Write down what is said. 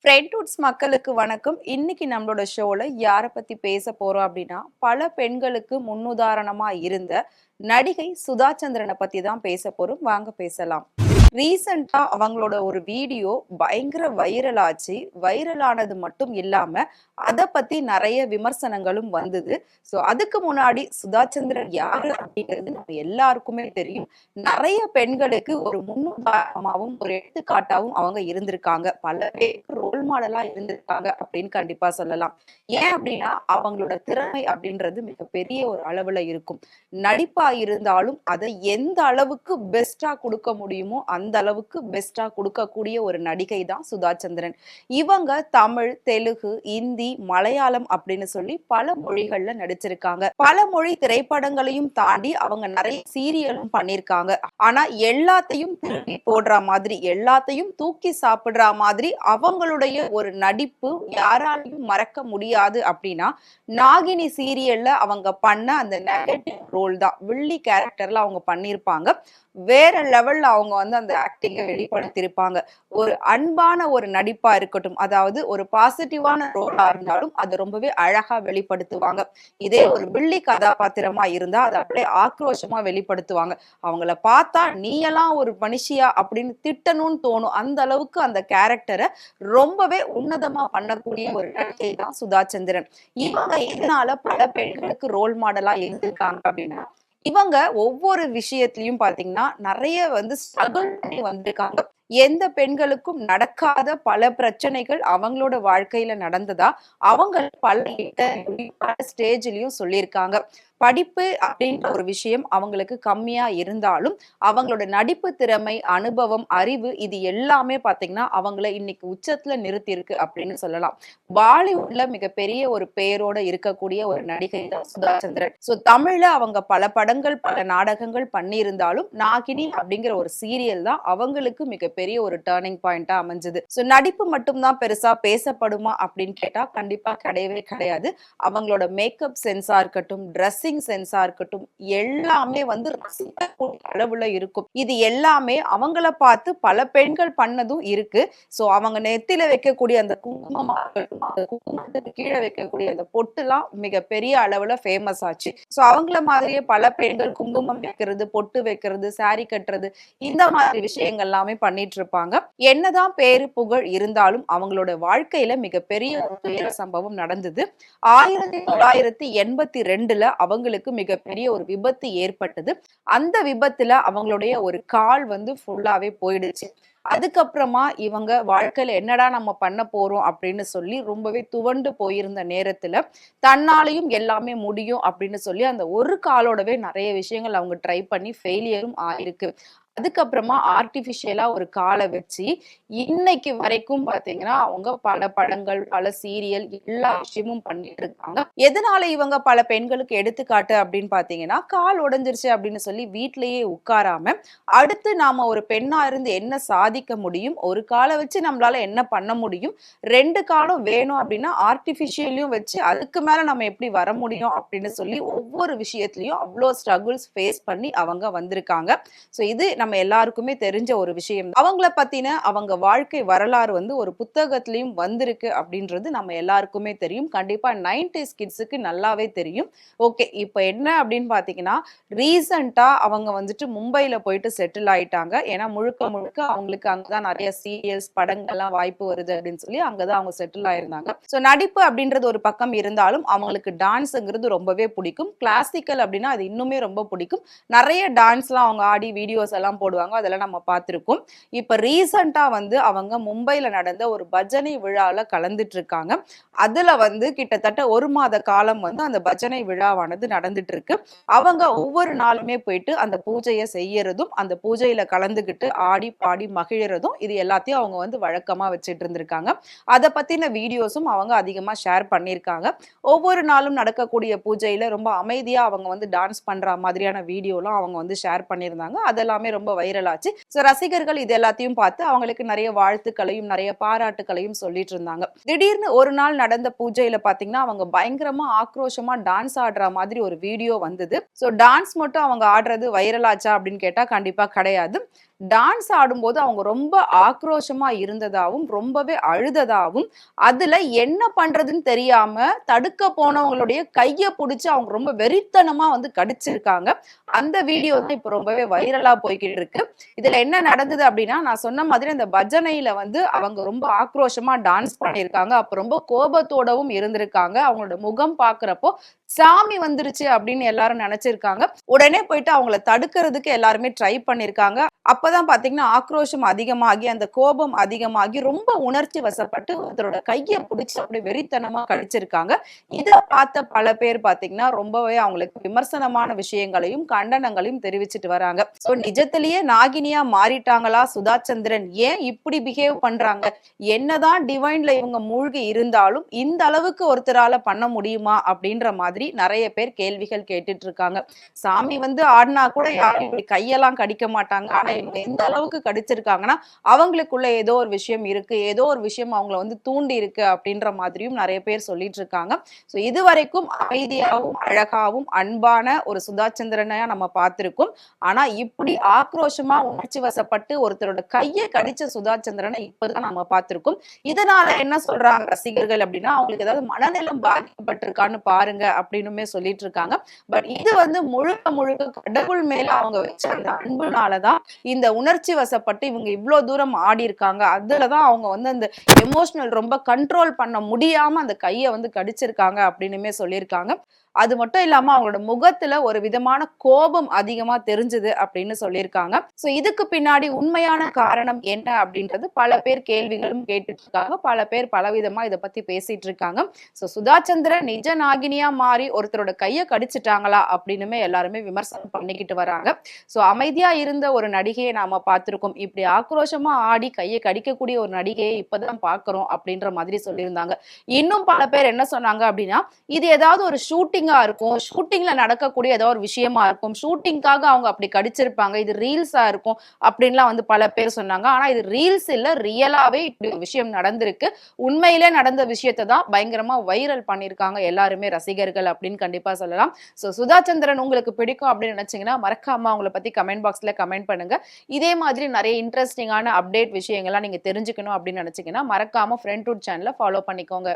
ஃப்ரெண்ட்வுட்ஸ் மக்களுக்கு வணக்கம். இன்னைக்கு நம்மளோட ஷோல யார பத்தி பேச போறோம் அப்படின்னா, பல பெண்களுக்கு முன்னுதாரணமா இருந்த நடிகை சுதா சந்திரன பத்தி தான் பேச போறோம். வாங்க பேசலாம். ரீசென்ட்டா அவங்களோட ஒரு வீடியோ பயங்கர வைரல் ஆச்சு. வைரல் ஆனது மட்டும் இல்லாம, அத பத்தி நெறைய விமர்சனங்களும் வந்தது. அதுக்கு முன்னாடி சுதா சந்திரன் யாரு அப்படிங்கிறது நம்ம எல்லாருக்குமே தெரியும். நெறைய பெண்களுக்கு ஒரு முன்னுதாரணமாவும், ஒரு எடுத்துக்காட்டாவும் அவங்க இருந்திருக்காங்க. பல பேருக்கு ரோல் மாடலா இருந்திருக்காங்க அப்படின்னு கண்டிப்பா சொல்லலாம். ஏன் அப்படின்னா, அவங்களோட திறமை அப்படின்றது மிகப்பெரிய ஒரு அளவுல இருக்கும். நடிப்பா இருந்தாலும் அத எந்த அளவுக்கு பெஸ்ட்டா குடுக்க முடியுமோ, அந்த அளவுக்கு பெஸ்ட்டா குடுக்கக்கூடிய ஒரு நடிகை தான் சுதா சந்திரன். இவங்க தமிழ், தெலுங்கு, இந்தி, மலையாளம் அப்படின்னு சொல்லி பல மொழிகள்ல நடிச்சிருக்காங்க. பல மொழி திரைப்படங்களையும் தாண்டி அவங்க நெறைய சீரியலும் பண்ணியிருக்காங்க. ஆனா எல்லாத்தையும் திருப்பி போடுற மாதிரி, எல்லாத்தையும் தூக்கி சாப்பிடுற மாதிரி அவங்களுடைய ஒரு நடிப்பு யாராலயும் மறக்க முடியாது அப்படின்னா, நாகினி சீரியல்ல அவங்க பண்ண அந்த நெகட்டிவ் ரோல் தான். வில்லி கேரக்டர்ல அவங்க பண்ணியிருப்பாங்க. வேற லெவல்ல அவங்க வந்து அந்த ஆக்டிங்க வெளிப்படுத்தியிருப்பாங்க. ஒரு அன்பான ஒரு நடிப்பா இருக்கட்டும், அதாவது ஒரு பாசிட்டிவான ரோலா இருந்தாலும் அத ரொம்பவே அழகா வெளிப்படுத்துவாங்க. இதே ஒரு வில்லி கதாபாத்திரமா இருந்தா அத அப்படியே ஆக்ரோஷமா வெளிப்படுத்துவாங்க. அவங்கள பார்த்தா நீயெல்லாம் ஒரு மனுஷியா அப்படின்னு திட்டணும்னு தோணும். அந்த அளவுக்கு அந்த கேரக்டர ரொம்பவே உன்னதமா பண்ணக்கூடிய ஒரு நடிகை தான் சுதா சந்திரன். இவங்க இதனால பல பெண்களுக்கு ரோல் மாடலா இருந்திருக்காங்க அப்படின்னா, இவங்க ஒவ்வொரு விஷயத்திலயும் பாத்தீங்கன்னா, நெறைய வந்து ஸ்ட்ரகிள் பண்ணி வந்திருக்காங்க. எந்த பெண்களுக்கும் நடக்காத பல பிரச்சனைகள் அவங்களோட வாழ்க்கையில நடந்ததா, அவங்க பல இன்டர்வியூலயும், பல ஸ்டேஜ்லயும் சொல்லியிருக்காங்க. படிப்பு அப்படின்ற ஒரு விஷயம் அவங்களுக்கு கம்மியா இருந்தாலும், அவங்களோட நடிப்பு திறமை, அனுபவம், அறிவு இது எல்லாமே பாத்தீங்கன்னா, அவங்கள இன்னைக்கு உச்சத்துல நிறுத்தியிருக்கு அப்படின்னு சொல்லலாம். பாலிவுட்ல மிகப்பெரிய ஒரு பெயரோட இருக்கக்கூடிய ஒரு நடிகை தான் சுதா சந்திரன். தமிழ்ல அவங்க பல படங்கள், பல நாடகங்கள் பண்ணியிருந்தாலும், நாகினி அப்படிங்கிற ஒரு சீரியல் தான் அவங்களுக்கு மிகப்பெரிய ஒரு டர்னிங் பாயிண்டா அமைஞ்சது. நடிப்பு மட்டும் தான் பெருசா பேசப்படுமா அப்படின்னு கேட்டா, கண்டிப்பா கிடையவே கிடையாது. அவங்களோட மேக்கப் சென்ஸா இருக்கட்டும், ட்ரெஸ்ஸிங் சென்ஸா இருக்கட்டும், எல்லாமே வந்து ரசிக்கக்கூடிய அளவுல இருக்கும். இது எல்லாமே அவங்கள பார்த்து பல பெண்கள் பண்ணதும் இருக்கு. அவங்க நெத்தியில வைக்கக்கூடிய அந்த குங்குமமா இருக்கட்டும், அந்த குங்குமத்துக்கு கீழ வைக்கக்கூடிய அந்த பொட்டுலாம் மிகப்பெரிய அளவுல ஃபேமஸ் ஆச்சு. அவங்கள மாதிரியே பல பெண்கள் குங்குமம் வைக்கிறது, பொட்டு வைக்கிறது, சாரி கட்டுறது இந்த மாதிரி விஷயங்கள் எல்லாமே பண்ணிட்டு இருப்பாங்க. என்னதான் பேரு புகழ் இருந்தாலும் அவங்களோட வாழ்க்கையில மிகப்பெரிய ஒரு துயர சம்பவம் நடந்தது. 1982ல அவங்களுக்கு மிகப்பெரிய ஒரு விபத்து ஏற்பட்டது. அந்த விபத்துல அவங்களுடைய ஒரு கால் வந்து ஃபுல்லாவே போயிடுச்சு. அதுக்கப்புறமா இவங்க வாழ்க்கையில என்னடா நம்ம பண்ண போறோம் அப்படின்னு சொல்லி ரொம்பவே துவண்டு போயிருந்த நேரத்துல தன்னாலையும் எல்லாமே முடியும் அப்படின்னு சொல்லி அந்த ஒரு காலோடவே நிறைய விஷயங்கள் அவங்க ட்ரை பண்ணி ஃபெயிலியரும் ஆயிருக்கு. அதுக்கப்புறமா ஆர்டிபிஷியலா ஒரு காலை வச்சு இன்னைக்கு வரைக்கும் பாத்தீங்கன்னா அவங்க பல படங்கள், பல சீரியல் எல்லா விஷயமும் பண்ணிட்டு இருக்காங்க. எதனால இவங்க பல பெண்களுக்கு எடுத்துக்காட்டு அப்படின்னு பாத்தீங்கன்னா, கால் உடைஞ்சிருச்சு அப்படின்னு சொல்லி வீட்டிலேயே உட்காராம அடுத்து நாம ஒரு பெண்ணா இருந்து என்ன சாதிக்க முடியும், ஒரு காலை வச்சு நம்மளால என்ன பண்ண முடியும், 2 காலும் வேணும் அப்படின்னா ஆர்டிபிஷியலையும் வச்சு அதுக்கு மேல நம்ம எப்படி வர முடியும் அப்படின்னு சொல்லி ஒவ்வொரு விஷயத்திலயும் அவ்வளோ ஸ்ட்ரகிள்ஸ் ஃபேஸ் பண்ணி அவங்க வந்திருக்காங்க. இது நம்ம எல்லாருக்குமே தெரிஞ்ச ஒரு விஷயம். அவங்கள பத்தின அவங்க வாழ்க்கை வரலாறு வந்து ஒரு புத்தகத்திலயும் வந்திருக்கு அப்படின்றது நம்ம எல்லாருக்குமே தெரியும். கண்டிப்பா 90s கிட்ஸுக்கு நல்லாவே தெரியும். ஓகே, இப்ப என்ன அப்படின்னு பாத்தீங்கன்னா, ரீசென்ட்டா அவங்க வந்துட்டு மும்பைல போயிட்டு செட்டில் ஆயிட்டாங்க. ஏன்னா முழுக்க முழுக்க அவங்களுக்கு அங்கதான் நிறைய சீரியல்ஸ், படங்கள்லாம் வாய்ப்பு வருது அப்படின்னு சொல்லி அங்கதான் அவங்க செட்டில் ஆயிருந்தாங்க. நடிப்பு அப்படின்றது ஒரு பக்கம் இருந்தாலும் அவங்களுக்கு டான்ஸ்ங்கிறது ரொம்பவே பிடிக்கும். கிளாசிக்கல் அப்படின்னா அது இன்னுமே ரொம்ப பிடிக்கும். நிறைய டான்ஸ்லாம் அவங்க ஆடி வீடியோஸ் எல்லாம் போடுவாங்க. அதெல்லாம் நம்ம பார்த்திருக்கோம். இப்ப ரீசென்ட்டா வந்து அவங்க மும்பைல நடந்த ஒரு பஜனை விழால கலந்துட்டு இருக்காங்க. அதுல வந்து கிட்டத்தட்ட 1 மாத காலம் வந்து அந்த பஜனை விழாவானது நடந்துட்டு இருக்கு. அவங்க ஒவ்வொரு நாளுமே போயிட்டு அந்த பூஜைய செய்யறதும், அந்த பூஜையில கலந்துகிட்டு ஆடி, பாடி மகிழறதும் இது எல்லாத்தையும் அவங்க வந்து வழக்கமா வச்சுட்டு இருந்திருக்காங்க. அத பத்தின வீடியோஸும் அவங்க அதிகமா ஷேர் பண்ணியிருக்காங்க. ஒவ்வொரு நாளும் நடக்கக்கூடிய பூஜையில ரொம்ப அமைதியா அவங்க வந்து டான்ஸ் பண்ற மாதிரியான வீடியோலாம் அவங்க வந்து ஷேர் பண்ணியிருந்தாங்க. அதெல்லாமே ரொம்ப வைரல் ஆச்சு. ஸோ ரசிகர்கள் இது எல்லாத்தையும் பார்த்து அவங்களுக்கு நிறைய வாழ்த்துக்களையும் நிறைய பாராட்டுக்களையும் சொல்லிட்டு இருந்தாங்க. திடீர்னு ஒரு நாள் நடந்த பூஜையில பாத்தீங்கன்னா அவங்க பயங்கரமா ஆக்ரோஷமா டான்ஸ் ஆடுற மாதிரி ஒரு வீடியோ வந்தது. ஸோ டான்ஸ் மட்டும் அவங்க ஆடுறது வைரல் ஆச்சா அப்படின்னு கேட்டா கண்டிப்பா கிடையாது. டான்ஸ் ஆடும்போது அவங்க ரொம்ப ஆக்ரோஷமா இருந்ததாவும் ரொம்பவே அழுததாவும் அதுல என்ன பண்றதுன்னு தெரியாம தடுக்க போனவங்களுடைய கைய புடிச்சு அவங்க ரொம்ப வெறித்தனமா வந்து கடிச்சிருக்காங்க. அந்த வீடியோ தான் இப்ப ரொம்பவே வைரலா போய்கிட்டு இருக்கு. இதுல என்ன நடந்தது அப்படின்னா நான் சொன்ன மாதிரி அந்த பஜனையில வந்து அவங்க ரொம்ப ஆக்ரோஷமா டான்ஸ் பண்ணியிருக்காங்க. அப்ப ரொம்ப கோபத்தோடவும் இருந்திருக்காங்க. அவங்களோட முகம் பாக்குறப்போ சாமி வந்துருச்சு அப்படின்னு எல்லாரும் நினைச்சிருக்காங்க. உடனே போயிட்டு அவங்கள தடுக்கிறதுக்கு எல்லாருமே ட்ரை பண்ணிருக்காங்க. அப்பதான் பாத்தீங்கன்னா ஆக்ரோஷம் அதிகமாகி அந்த கோபம் அதிகமாகி ரொம்ப உணர்ச்சி வசப்பட்டு ஒருத்தரோட கைய பிடிச்சு அப்படி வெறித்தனமா கடிச்சிருக்காங்க. இத பார்த்த பல பேர் பாத்தீங்கன்னா ரொம்பவே அவங்களுக்கு விமர்சனமான விஷயங்களையும் கண்டனங்களையும் தெரிவிச்சிட்டு வராங்க. சோ நிஜத்திலேயே நாகினியா மாறிட்டாங்களா சுதா சந்திரன்? ஏன் இப்படி பிஹேவ் பண்றாங்க? என்னதான் டிவைன்ல இவங்க மூழ்கி இருந்தாலும் இந்த அளவுக்கு ஒருத்தரால பண்ண முடியுமா அப்படின்ற மாதிரி நிறைய பேர் கேள்விகள் கேட்டுட்டு இருக்காங்க. சாமி வந்து ஆடினா கூட யாரும் இப்படி கையெல்லாம் கடிக்க மாட்டாங்க. ஆனா இவங்க எந்த அளவுக்கு கடிச்சிருக்காங்கன்னா அவங்களுக்குள்ள ஏதோ ஒரு விஷயம் இருக்கு, ஏதோ ஒரு விஷயம் அவங்கள வந்து தூண்டி இருக்கு அப்படின்ற மாதிரியும் நிறைய பேர் சொல்லிட்டு இருக்காங்க. சோ இதுவரைக்கும் அமைதியாகவும் அழகாவும் அன்பான ஒரு சுதாச்சந்திரனையா நம்ம பார்த்திருக்கோம். ஆனா இப்படி ஆக்ரோஷமா உணர்ச்சி வசப்பட்டு ஒருத்தரோட கையை கடிச்ச சுதாச்சந்திரனை இப்பதான் நம்ம பார்த்திருக்கோம். இதனால என்ன சொல்றாங்க ரசிகர்கள் அப்படின்னா அவங்களுக்கு ஏதாவது மனநலம் பாதிக்கப்பட்டிருக்கான்னு பாருங்க அப்படின்னுமே சொல்லிட்டு இருக்காங்க. பட் இது வந்து முழுக்க முழுக்க கடவுள் மேல அவங்க வச்ச அந்த அன்புனாலதான் இந்த உணர்ச்சி வசப்பட்டு இவங்க இவ்வளவு தூரம் ஆடி இருக்காங்க. அதுலதான் அவங்க வந்து அந்த எமோஷனல் ரொம்ப கண்ட்ரோல் பண்ண முடியாம அந்த கையை வந்து கடிச்சிருக்காங்க அப்படின்னுமே சொல்லியிருக்காங்க. அது மட்டும் இல்லாம அவங்களோட முகத்துல ஒரு விதமான கோபம் அதிகமா தெரிஞ்சது அப்படின்னு சொல்லியிருக்காங்க. சோ இதுக்கு பின்னாடி உண்மையான காரணம் என்ன அப்படின்றது பல பேர் கேள்விகளும் கேட்டுட்டு இருக்காங்க. பல பேர் பலவிதமா இதை பத்தி பேசிட்டு இருக்காங்க. சோ சுதாச்சந்திரன் நிஜ நாகினியா மாறி ஒருத்தரோட கையை கடிச்சிட்டாங்களா அப்படின்னுமே எல்லாருமே விமர்சனம் பண்ணிக்கிட்டு வராங்க. சோ அமைதியா இருந்த ஒரு நடிகையை நாம பார்த்திருக்கோம். இப்படி ஆக்ரோஷமா ஆடி கையை கடிக்கக்கூடிய ஒரு நடிகையை இப்பதான் பாக்குறோம் அப்படின்ற மாதிரி சொல்லியிருந்தாங்க. இன்னும் பல பேர் என்ன சொன்னாங்க அப்படின்னா இது ஏதாவது ஒரு ஷூட்டிங்கா இருக்கும், ஷூட்டிங்ல நடக்கக்கூடிய ஏதாவது ஒரு விஷயமா இருக்கும், ஷூட்டிங்காக அவங்க அப்படி கடிச்சிருப்பாங்க, இது ரீல்ஸா இருக்கும் அப்படின்லாம் வந்து பல பேர் சொன்னாங்க. ஆனா இது ரீல்ஸ் இல்ல, ரியலாவே இப்படி ஒரு விஷயம் நடந்திருக்கு. உண்மையிலே நடந்த விஷயத்தை தான் பயங்கரமா வைரல் பண்ணிருக்காங்க எல்லாருமே ரசிகர்கள் அப்படின்னு கண்டிப்பா சொல்லலாம். சோ சுதாச்சந்திரன் உங்களுக்கு பிடிக்கும் அப்படின்னு நினைச்சீங்கன்னா மறக்காம அவங்களை பத்தி கமெண்ட் பாக்ஸ்ல கமெண்ட் பண்ணுங்க. இதே மாதிரி நிறைய இன்ட்ரெஸ்டிங்கான அப்டேட் விஷயங்கள்லாம் நீங்க தெரிஞ்சுக்கணும் அப்படின்னு நினைச்சீங்கன்னா மறக்காம ஃப்ரெண்ட்வுட் சேனலை ஃபாலோ பண்ணிக்கோங்க.